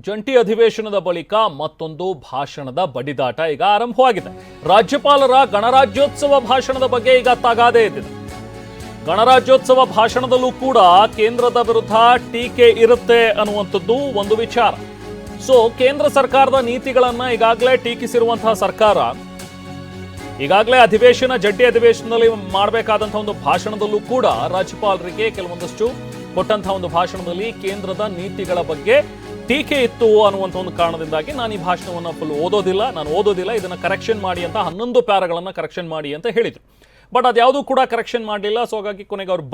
ಜಂಟಿ ಅಧಿವೇಶನದ ಬಳಿಕ ಮತ್ತೊಂದು ಭಾಷಣದ ಬಡಿದಾಟ ಈಗ ಆರಂಭವಾಗಿದೆ. ರಾಜ್ಯಪಾಲರ ಗಣರಾಜ್ಯೋತ್ಸವ ಭಾಷಣದ ಬಗ್ಗೆ ಈಗ ತಗಾದೆ ಎದ್ದಿದೆ. ಗಣರಾಜ್ಯೋತ್ಸವ ಭಾಷಣದಲ್ಲೂ ಕೂಡ ಕೇಂದ್ರದ ವಿರುದ್ಧ ಟೀಕೆ ಇರುತ್ತೆ ಅನ್ನುವಂಥದ್ದು ಒಂದು ವಿಚಾರ. ಸೊ ಕೇಂದ್ರ ಸರ್ಕಾರದ ನೀತಿಗಳನ್ನ ಈಗಾಗಲೇ ಟೀಕಿಸಿರುವಂತಹ ಸರ್ಕಾರ ಈಗಾಗಲೇ ಜಂಟಿ ಅಧಿವೇಶನದಲ್ಲಿ ಮಾಡಬೇಕಾದಂತಹ ಒಂದು ಭಾಷಣದಲ್ಲೂ ಕೂಡ ರಾಜ್ಯಪಾಲರಿಗೆ ಕೆಲವೊಂದಷ್ಟು ಕೊಟ್ಟಂತಹ ಒಂದು ಭಾಷಣದಲ್ಲಿ ಕೇಂದ್ರದ ನೀತಿಗಳ ಬಗ್ಗೆ ಟೀಕೆ ಇತ್ತು ಅನ್ನುವಂಥ ಒಂದು ಕಾರಣದಿಂದಾಗಿ ನಾನು ಈ ಭಾಷಣವನ್ನು ಫುಲ್ ಓದೋದಿಲ್ಲ, ಇದನ್ನು ಕರೆಕ್ಷನ್ ಮಾಡಿ ಅಂತ 11 ಪ್ಯಾರಾಗಳನ್ನು ಕರೆಕ್ಷನ್ ಮಾಡಿ ಅಂತ ಹೇಳಿದ್ರು. ಬಟ್ ಅದ್ಯಾವುದೂ ಕೂಡ ಕರೆಕ್ಷನ್ ಮಾಡಲಿಲ್ಲ. ಸೊ ಹಾಗಾಗಿ ಕೊನೆಗೆ ಅವ್ರು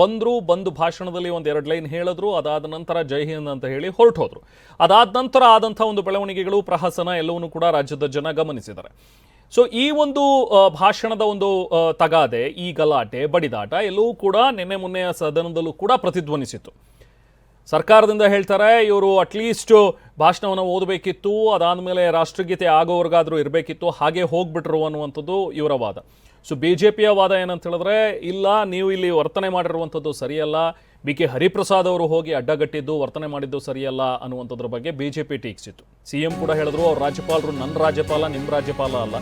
ಬಂದು ಭಾಷಣದಲ್ಲಿ ಒಂದು 2 ಲೈನ್ ಹೇಳಿದ್ರು. ಅದಾದ ನಂತರ ಜೈ ಹಿಂದ್ ಅಂತ ಹೇಳಿ ಹೊರಟು ಹೋದ್ರು. ಅದಾದ ನಂತರ ಆದಂಥ ಒಂದು ಬೆಳವಣಿಗೆಗಳು, ಪ್ರಹಸನ ಎಲ್ಲವನ್ನೂ ಕೂಡ ರಾಜ್ಯದ ಜನ ಗಮನಿಸಿದ್ದಾರೆ. ಸೊ ಈ ಒಂದು ಭಾಷಣದ ಒಂದು ತಗಾದೆ, ಈ ಗಲಾಟೆ, ಬಡಿದಾಟ ಎಲ್ಲವೂ ಕೂಡ ನಿನ್ನೆ ಮೊನ್ನೆಯ ಸದನದಲ್ಲೂ ಕೂಡ ಪ್ರತಿಧ್ವನಿಸಿತು. ಸರ್ಕಾರದಿಂದ ಹೇಳ್ತಾರೆ ಇವರು ಅಟ್ಲೀಸ್ಟ್ ಭಾಷಣವನ್ನು ಓದಬೇಕಿತ್ತು, ಅದಾದಮೇಲೆ ರಾಷ್ಟ್ರಗೀತೆ ಆಗೋವರೆಗಾದರೂ ಇರಬೇಕಿತ್ತು, ಹಾಗೆ ಹೋಗ್ಬಿಟ್ರು ಅನ್ನುವಂಥದ್ದು ಇವರ ವಾದ. ಸೊ BJPಯ ವಾದ ಏನಂತ ಹೇಳಿದ್ರೆ, ಇಲ್ಲ ನೀವು ಇಲ್ಲಿ ವರ್ತನೆ ಮಾಡಿರುವಂಥದ್ದು ಸರಿಯಲ್ಲ, BK ಹರಿಪ್ರಸಾದ್ ಅವರು ಹೋಗಿ ಅಡ್ಡಗಟ್ಟಿದ್ದು ವರ್ತನೆ ಮಾಡಿದ್ದು ಸರಿಯಲ್ಲ ಅನ್ನುವಂಥದ್ರ ಬಗ್ಗೆ BJP ಟೀಕಿಸಿತ್ತು. CM ಕೂಡ ಹೇಳಿದ್ರು, ಅವ್ರ ರಾಜ್ಯಪಾಲರು ನನ್ನ ರಾಜ್ಯಪಾಲ, ನಿಮ್ಮ ರಾಜ್ಯಪಾಲ ಅಲ್ಲ,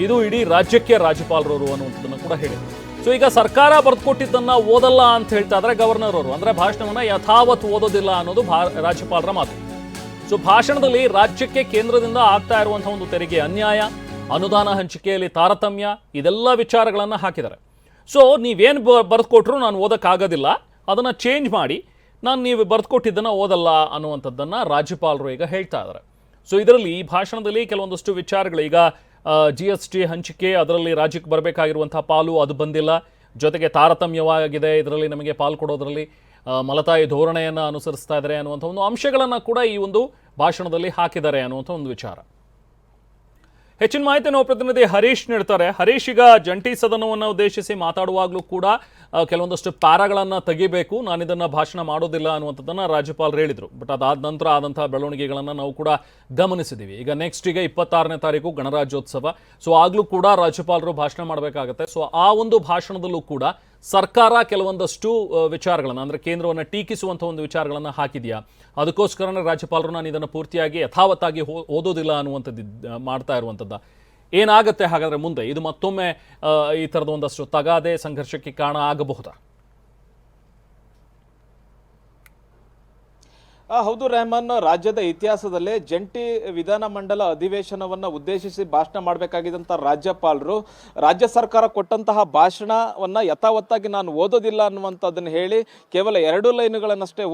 ಇದು ಇಡೀ ರಾಜ್ಯಕ್ಕೆ ರಾಜ್ಯಪಾಲರು ಅನ್ನುವಂಥದ್ದನ್ನು ಕೂಡ ಹೇಳಿದರು. ಸೊ ಈಗ ಸರ್ಕಾರ ಬರೆದುಕೊಟ್ಟಿದ್ದನ್ನ ಓದಲ್ಲ ಅಂತ ಹೇಳ್ತಾ ಇದ್ರೆ ಗವರ್ನರ್ ಅವರು, ಅಂದ್ರೆ ಭಾಷಣವನ್ನ ಯಥಾವತ್ ಓದೋದಿಲ್ಲ ಅನ್ನೋದು ರಾಜ್ಯಪಾಲರ ಮಾತು. ಸೊ ಭಾಷಣದಲ್ಲಿ ರಾಜ್ಯಕ್ಕೆ ಕೇಂದ್ರದಿಂದ ಆಗ್ತಾ ಇರುವಂತಹ ಒಂದು ತೆರಿಗೆ ಅನ್ಯಾಯ, ಅನುದಾನ ಹಂಚಿಕೆಯಲ್ಲಿ ತಾರತಮ್ಯ, ಇದೆಲ್ಲ ವಿಚಾರಗಳನ್ನ ಹಾಕಿದ್ದಾರೆ. ಸೊ ನೀವೇನು ಬರೆದುಕೊಟ್ರು ನಾನು ಓದಕ್ಕಾಗೋದಿಲ್ಲ, ಅದನ್ನ ಚೇಂಜ್ ಮಾಡಿ ನಾನು ನೀವು ಬರೆದುಕೊಟ್ಟಿದ್ದನ್ನ ಓದಲ್ಲ ಅನ್ನುವಂಥದ್ದನ್ನ ರಾಜ್ಯಪಾಲರು ಈಗ ಹೇಳ್ತಾ ಇದ್ದಾರೆ. ಸೊ ಇದರಲ್ಲಿ ಈ ಭಾಷಣದಲ್ಲಿ ಕೆಲವೊಂದಷ್ಟು ವಿಚಾರಗಳು, ಈಗ GST ಹಂಚಿಕೆ, ಅದರಲ್ಲಿ ರಾಜ್ಯಕ್ಕೆ ಬರಬೇಕಾಗಿರುವಂತಹ ಪಾಲು ಅದು ಬಂದಿಲ್ಲ, ಜೊತೆಗೆ ತಾರತಮ್ಯವಾಗಿದೆ ಇದರಲ್ಲಿ ನಮಗೆ ಪಾಲು ಕೊಡೋದ್ರಲ್ಲಿ, ಮಲತಾಯಿ ಧೋರಣೆಯನ್ನು ಅನುಸರಿಸ್ತಾ ಇದ್ದಾರೆ ಅನ್ನುವಂಥ ಒಂದು ಅಂಶಗಳನ್ನು ಕೂಡ ಈ ಒಂದು ಭಾಷಣದಲ್ಲಿ ಹಾಕಿದ್ದಾರೆ ಅನ್ನುವಂಥ ಒಂದು ವಿಚಾರ. ಹೆಚ್ಚಿನ ಮಾಹಿತಿ ನಾವು ಪ್ರತಿನಿಧಿ ಹರೀಶ್ ನೀಡ್ತಾರೆ. ಹರೀಶ್, ಈಗ ಜಂಟಿ ಸದನವನ್ನು ಉದ್ದೇಶಿಸಿ ಮಾತಾಡುವಾಗಲೂ ಕೂಡ ಕೆಲವೊಂದಷ್ಟು ಪ್ಯಾರಾಗಳನ್ನು ತೆಗಿಬೇಕು, ನಾನು ಇದನ್ನು ಭಾಷಣ ಮಾಡೋದಿಲ್ಲ ಅನ್ನುವಂಥದ್ದನ್ನು ರಾಜ್ಯಪಾಲರು ಹೇಳಿದರು. ಬಟ್ ಅದಾದ ನಂತರ ಆದಂತಹ ಬೆಳವಣಿಗೆಗಳನ್ನು ನಾವು ಕೂಡ ಗಮನಿಸಿದ್ದೀವಿ. ಈಗ ನೆಕ್ಸ್ಟ್ 26ನೇ ತಾರೀಕು ಗಣರಾಜ್ಯೋತ್ಸವ. ಸೊ ಆಗಲೂ ಕೂಡ ರಾಜ್ಯಪಾಲರು ಭಾಷಣ ಮಾಡಬೇಕಾಗತ್ತೆ. ಸೊ ಆ ಒಂದು ಭಾಷಣದಲ್ಲೂ ಕೂಡ ಸರ್ಕಾರ ಕೆಲವೊಂದಷ್ಟು ವಿಚಾರಗಳನ್ನು, ಅಂದರೆ ಕೇಂದ್ರವನ್ನು ಟೀಕಿಸುವಂಥ ಒಂದು ವಿಚಾರಗಳನ್ನು ಹಾಕಿದೆಯಾ, ಅದಕ್ಕೋಸ್ಕರನೇ ರಾಜ್ಯಪಾಲರು ನಾನು ಇದನ್ನು ಪೂರ್ತಿಯಾಗಿ ಯಥಾವತ್ತಾಗಿ ಓದೋದಿಲ್ಲ ಅನ್ನುವಂಥದ್ದು ಮಾಡ್ತಾ ಇರುವಂಥದ್ದು ಏನಾಗುತ್ತೆ ಹಾಗಾದರೆ ಮುಂದೆ? ಇದು ಮತ್ತೊಮ್ಮೆ ಈ ಥರದ ಒಂದಷ್ಟು ತಗಾದೆ, ಸಂಘರ್ಷಕ್ಕೆ ಕಾರಣ ಆಗಬಹುದಾ? ಹೌದು ರೆಹಮಾನ್, ರಾಜ್ಯದ ಇತಿಹಾಸದಲ್ಲೇ ಜಂಟಿ ವಿಧಾನಮಂಡಲ ಅಧಿವೇಶನವನ್ನು ಉದ್ದೇಶಿಸಿ ಭಾಷಣ ಮಾಡಬೇಕಾಗಿದ್ದಂಥ ರಾಜ್ಯಪಾಲರು ರಾಜ್ಯ ಸರ್ಕಾರ ಕೊಟ್ಟಂತಹ ಭಾಷಣವನ್ನು ಯಥಾವತ್ತಾಗಿ ನಾನು ಓದೋದಿಲ್ಲ ಅನ್ನುವಂಥದ್ದನ್ನು ಹೇಳಿ ಕೇವಲ 2 ಲೈನ್ಗಳನ್ನಷ್ಟೇ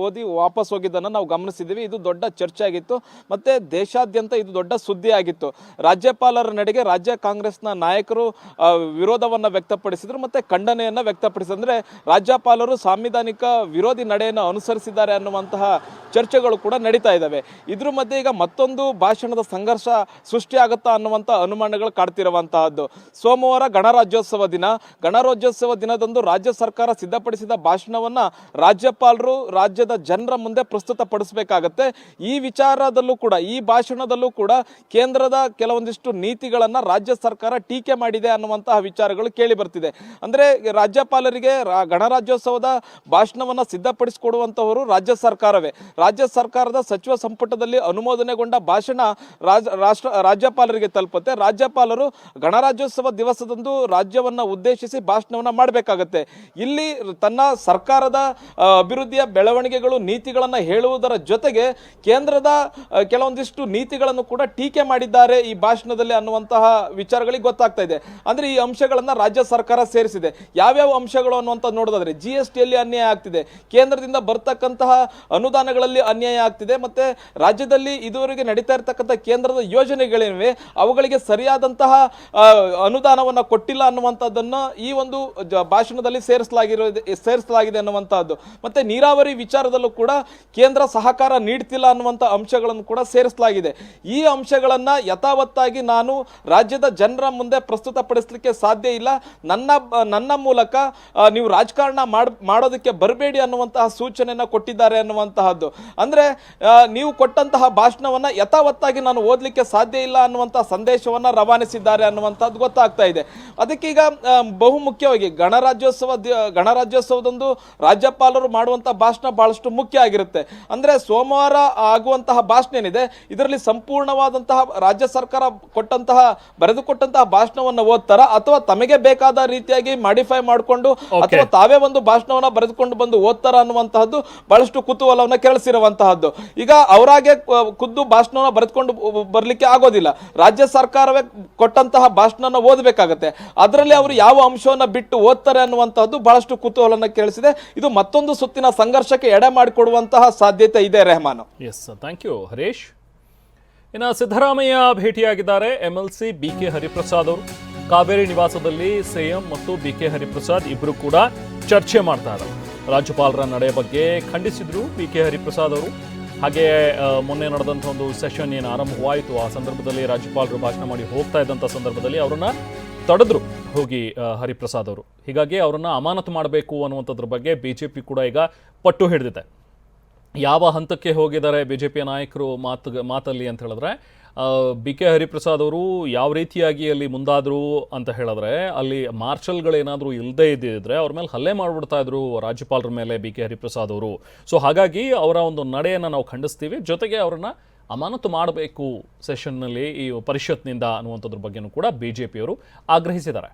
ಓದಿ ವಾಪಸ್ ಹೋಗಿದ್ದನ್ನು ನಾವು ಗಮನಿಸಿದ್ದೀವಿ. ಇದು ದೊಡ್ಡ ಚರ್ಚೆ ಆಗಿತ್ತು, ಮತ್ತು ದೇಶಾದ್ಯಂತ ಇದು ದೊಡ್ಡ ಸುದ್ದಿ ಆಗಿತ್ತು. ರಾಜ್ಯಪಾಲರ ನಡೆಗೆ ರಾಜ್ಯ ಕಾಂಗ್ರೆಸ್ನ ನಾಯಕರು ವಿರೋಧವನ್ನು ವ್ಯಕ್ತಪಡಿಸಿದ್ರು ಮತ್ತು ಖಂಡನೆಯನ್ನು ವ್ಯಕ್ತಪಡಿಸಿದ್ರು. ಅಂದರೆ ರಾಜ್ಯಪಾಲರು ಸಾಂವಿಧಾನಿಕ ವಿರೋಧಿ ನಡೆಯನ್ನು ಅನುಸರಿಸಿದ್ದಾರೆ ಅನ್ನುವಂತಹ ಚರ್ಚೆಗಳು ಕೂಡ ನಡೀತಾ ಇದ್ದಾವೆ. ಇದ್ರ ಮಧ್ಯೆ ಈಗ ಮತ್ತೊಂದು ಭಾಷಣದ ಸಂಘರ್ಷ ಸೃಷ್ಟಿಯಾಗುತ್ತಾ ಅನ್ನುವಂಥ ಅನುಮಾನಗಳು ಕಾಡ್ತಿರುವಂತಹದ್ದು. ಸೋಮವಾರ ಗಣರಾಜ್ಯೋತ್ಸವ ದಿನದಂದು ರಾಜ್ಯ ಸರ್ಕಾರ ಸಿದ್ಧಪಡಿಸಿದ ಭಾಷಣವನ್ನ ರಾಜ್ಯಪಾಲರು ರಾಜ್ಯದ ಜನರ ಮುಂದೆ ಪ್ರಸ್ತುತಪಡಿಸಬೇಕಾಗತ್ತೆ. ಈ ವಿಚಾರದಲ್ಲೂ ಕೂಡ, ಈ ಭಾಷಣದಲ್ಲೂ ಕೂಡ ಕೇಂದ್ರದ ಕೆಲವೊಂದಿಷ್ಟು ನೀತಿಗಳನ್ನ ರಾಜ್ಯ ಸರ್ಕಾರ ಟೀಕೆ ಮಾಡಿದೆ ಅನ್ನುವಂತಹ ವಿಚಾರಗಳು ಕೇಳಿ ಬರ್ತಿದೆ. ಅಂದ್ರೆ ರಾಜ್ಯಪಾಲರಿಗೆ ಗಣರಾಜ್ಯೋತ್ಸವದ ಭಾಷಣವನ್ನ ಸಿದ್ಧಪಡಿಸಿಕೊಡುವಂತವರು ರಾಜ್ಯ ಸರ್ಕಾರದ ಸಚಿವ ಸಂಪುಟದಲ್ಲಿ ಅನುಮೋದನೆಗೊಂಡ ಭಾಷಣ ರಾಜ್ಯಪಾಲರಿಗೆ ತಲುಪುತ್ತೆ. ರಾಜ್ಯಪಾಲರು ಗಣರಾಜ್ಯೋತ್ಸವ ದಿವಸದಂದು ರಾಜ್ಯವನ್ನ ಉದ್ದೇಶಿಸಿ ಭಾಷಣವನ್ನ ಮಾಡಬೇಕಾಗತ್ತೆ. ಇಲ್ಲಿ ತನ್ನ ಸರ್ಕಾರದ ಅಭಿವೃದ್ಧಿಯ ಬೆಳವಣಿಗೆಗಳು, ನೀತಿಗಳನ್ನ ಹೇಳುವುದರ ಜೊತೆಗೆ ಕೇಂದ್ರದ ಕೆಲವೊಂದಿಷ್ಟು ನೀತಿಗಳನ್ನು ಕೂಡ ಟೀಕೆ ಮಾಡಿದ್ದಾರೆ ಈ ಭಾಷಣದಲ್ಲಿ ಅನ್ನುವಂತಹ ವಿಚಾರಗಳಿಗೆ ಗೊತ್ತಾಗ್ತಾ ಇದೆ. ಅಂದ್ರೆ ಈ ಅಂಶಗಳನ್ನ ರಾಜ್ಯ ಸರ್ಕಾರ ಸೇರಿಸಿದೆ. ಯಾವ್ಯಾವ ಅಂಶಗಳು ಅನ್ನುವಂತ ನೋಡೋದಾದ್ರೆ, GSTಯಲ್ಲಿ ಅನ್ಯಾಯ ಆಗ್ತಿದೆ, ಕೇಂದ್ರದಿಂದ ಬರ್ತಕ್ಕಂತಹ ಅನುದಾನಗಳಲ್ಲಿ ಅನ್ಯಾಯ ಆಗ್ತಿದೆ, ಮತ್ತೆ ರಾಜ್ಯದಲ್ಲಿ ಇದುವರೆಗೆ ನಡೀತಾ ಇರತಕ್ಕಂಥ ಕೇಂದ್ರದ ಯೋಜನೆಗಳೇನಿವೆ ಅವುಗಳಿಗೆ ಸರಿಯಾದಂತಹ ಅನುದಾನವನ್ನು ಕೊಟ್ಟಿಲ್ಲ ಅನ್ನುವಂಥದ್ದನ್ನ ಈ ಒಂದು ಭಾಷಣದಲ್ಲಿ ಸೇರಿಸಲಾಗಿದೆ ಅನ್ನುವಂತಹದ್ದು. ಮತ್ತೆ ನೀರಾವರಿ ವಿಚಾರದಲ್ಲೂ ಕೂಡ ಕೇಂದ್ರ ಸಹಕಾರ ನೀಡ್ತಿಲ್ಲ ಅನ್ನುವಂಥ ಅಂಶಗಳನ್ನು ಕೂಡ ಸೇರಿಸಲಾಗಿದೆ. ಈ ಅಂಶಗಳನ್ನ ಯಥಾವತ್ತಾಗಿ ನಾನು ರಾಜ್ಯದ ಜನರ ಮುಂದೆ ಪ್ರಸ್ತುತಪಡಿಸಲಿಕ್ಕೆ ಸಾಧ್ಯ ಇಲ್ಲ, ನನ್ನ ಮೂಲಕ ನೀವು ರಾಜಕಾರಣ ಮಾಡೋದಕ್ಕೆ ಬರಬೇಡಿ ಅನ್ನುವಂತಹ ಸೂಚನೆಯನ್ನ ಕೊಟ್ಟಿದ್ದಾರೆ ಅನ್ನುವಂಥ ಅನ್ನುವಂತಹದ್ದು. ಅಂದ್ರೆ ನೀವು ಕೊಟ್ಟಂತಹ ಭಾಷಣವನ್ನ ಯಥಾವತ್ತಾಗಿ ನಾನು ಓದಲಿಕ್ಕೆ ಸಾಧ್ಯ ಇಲ್ಲ ಅನ್ನುವಂತಹ ಸಂದೇಶವನ್ನ ರವಾನಿಸಿದ್ದಾರೆ ಅನ್ನುವಂಥದ್ದು ಗೊತ್ತಾಗ್ತಾ ಇದೆ. ಅದಕ್ಕೀಗ ಬಹುಮುಖ್ಯವಾಗಿ ಗಣರಾಜ್ಯೋತ್ಸವದಂದು ರಾಜ್ಯಪಾಲರು ಮಾಡುವಂತಹ ಭಾಷಣ ಬಹಳಷ್ಟು ಮುಖ್ಯ ಆಗಿರುತ್ತೆ. ಅಂದ್ರೆ ಸೋಮವಾರ ಆಗುವಂತಹ ಭಾಷಣ ಏನಿದೆ ಇದರಲ್ಲಿ ಸಂಪೂರ್ಣವಾದಂತಹ ರಾಜ್ಯ ಸರ್ಕಾರ ಬರೆದುಕೊಟ್ಟಂತಹ ಭಾಷಣವನ್ನು ಓದ್ತಾರ ಅಥವಾ ತಮಗೆ ಬೇಕಾದ ರೀತಿಯಾಗಿ ಮಾಡಿಫೈ ಮಾಡಿಕೊಂಡು ಅಥವಾ ತಾವೇ ಒಂದು ಭಾಷಣವನ್ನ ಬರೆದುಕೊಂಡು ಬಂದು ಓದ್ತಾರ ಅನ್ನುವಂತಹದ್ದು ಬಹಳಷ್ಟು ಕುತೂಹಲವನ್ನ ಕೆರಳಿಸಿರುವಂತಹದ್ದು. ಈಗ ಅವರಾಗೆ ಖುದ್ದು ಭಾಷಣವನ್ನ ಬರೆದುಕೊಂಡು ಬರ್ಲಿಕ್ಕೆ ಆಗೋದಿಲ್ಲ, ರಾಜ್ಯ ಸರ್ಕಾರವೇ ಕೊಟ್ಟಂತಹ ಭಾಷಣನ ಓದಬೇಕಾಗತ್ತೆ. ಅದರಲ್ಲಿ ಅವರು ಯಾವ ಅಂಶವನ್ನ ಬಿಟ್ಟು ಓದ್ತಾರೆ ಅನ್ನುವಂತಹದ್ದು ಬಹಳಷ್ಟು ಕುತೂಹಲನ ಕೇಳಿಸಿದೆ. ಇದು ಮತ್ತೊಂದು ಸುತ್ತಿನ ಸಂಘರ್ಷಕ್ಕೆ ಎಡೆ ಮಾಡಿಕೊಡುವಂತಹ ಸಾಧ್ಯತೆ ಇದೆ. Rehman. Yes, thank you Harish. ಇನ್ನು ಸಿದ್ದರಾಮಯ್ಯ ಭೇಟಿಯಾಗಿದ್ದಾರೆ MLC BK ಹರಿಪ್ರಸಾದ್ ಅವರು. ಕಾವೇರಿ ನಿವಾಸದಲ್ಲಿ ಸಿಎಂ ಮತ್ತು BK ಹರಿಪ್ರಸಾದ್ ಇಬ್ಬರು ಕೂಡ ಚರ್ಚೆ ಮಾಡ್ತಾ ಇದ್ದಾರೆ. ರಾಜ್ಯಪಾಲರ ನಡೆ ಬಗ್ಗೆ ಖಂಡಿಸಿದ್ರು BK ಹರಿಪ್ರಸಾದ್ ಅವರು. ಹಾಗೆ ಮೊನ್ನೆ ನಡೆದಂಥ ಒಂದು ಸೆಷನ್ ಏನು ಆರಂಭವಾಯಿತು ಆ ಸಂದರ್ಭದಲ್ಲಿ ರಾಜ್ಯಪಾಲರು ಭಾಷಣ ಮಾಡಿ ಹೋಗ್ತಾ ಇದ್ದಂಥ ಸಂದರ್ಭದಲ್ಲಿ ಅವರನ್ನ ತಡೆದ್ರು ಹೋಗಿ ಹರಿಪ್ರಸಾದ್ ಅವರು. ಹೀಗಾಗಿ ಅವರನ್ನ ಅಮಾನತು ಮಾಡಬೇಕು ಅನ್ನುವಂಥದ್ರ ಬಗ್ಗೆ BJP ಕೂಡ ಈಗ ಪಟ್ಟು ಹಿಡಿದಿದೆ. ಯಾವ ಹಂತಕ್ಕೆ ಹೋಗಿದ್ದಾರೆ BJP ನಾಯಕರು ಮಾತಲ್ಲಿ ಅಂತ ಹೇಳಿದ್ರೆ, BK ಹರಿಪ್ರಸಾದ್ ಅವರು ಯಾವ ರೀತಿಯಾಗಿ ಅಲ್ಲಿ ಮುಂದಾದರು ಅಂತ ಹೇಳಿದ್ರೆ, ಅಲ್ಲಿ ಮಾರ್ಷಲ್ಗಳೇನಾದರೂ ಇಲ್ಲದೇ ಇದ್ದಿದ್ರೆ ಅವ್ರ ಮೇಲೆ ಹಲ್ಲೆ ಮಾಡಿಬಿಡ್ತಾ ಇದ್ರು ರಾಜ್ಯಪಾಲರ ಮೇಲೆ BK ಹರಿಪ್ರಸಾದ್ ಅವರು. ಸೊ ಹಾಗಾಗಿ ಅವರ ಒಂದು ನಡೆಯನ್ನು ನಾವು ಖಂಡಿಸ್ತೀವಿ, ಜೊತೆಗೆ ಅವರನ್ನು ಅಮಾನತು ಮಾಡಬೇಕು ಸೆಷನ್ನಲ್ಲಿ ಈ ಪರಿಷತ್ನಿಂದ ಅನ್ನುವಂಥದ್ರ ಬಗ್ಗೆನೂ ಕೂಡ BJP ಅವರು ಆಗ್ರಹಿಸಿದ್ದಾರೆ.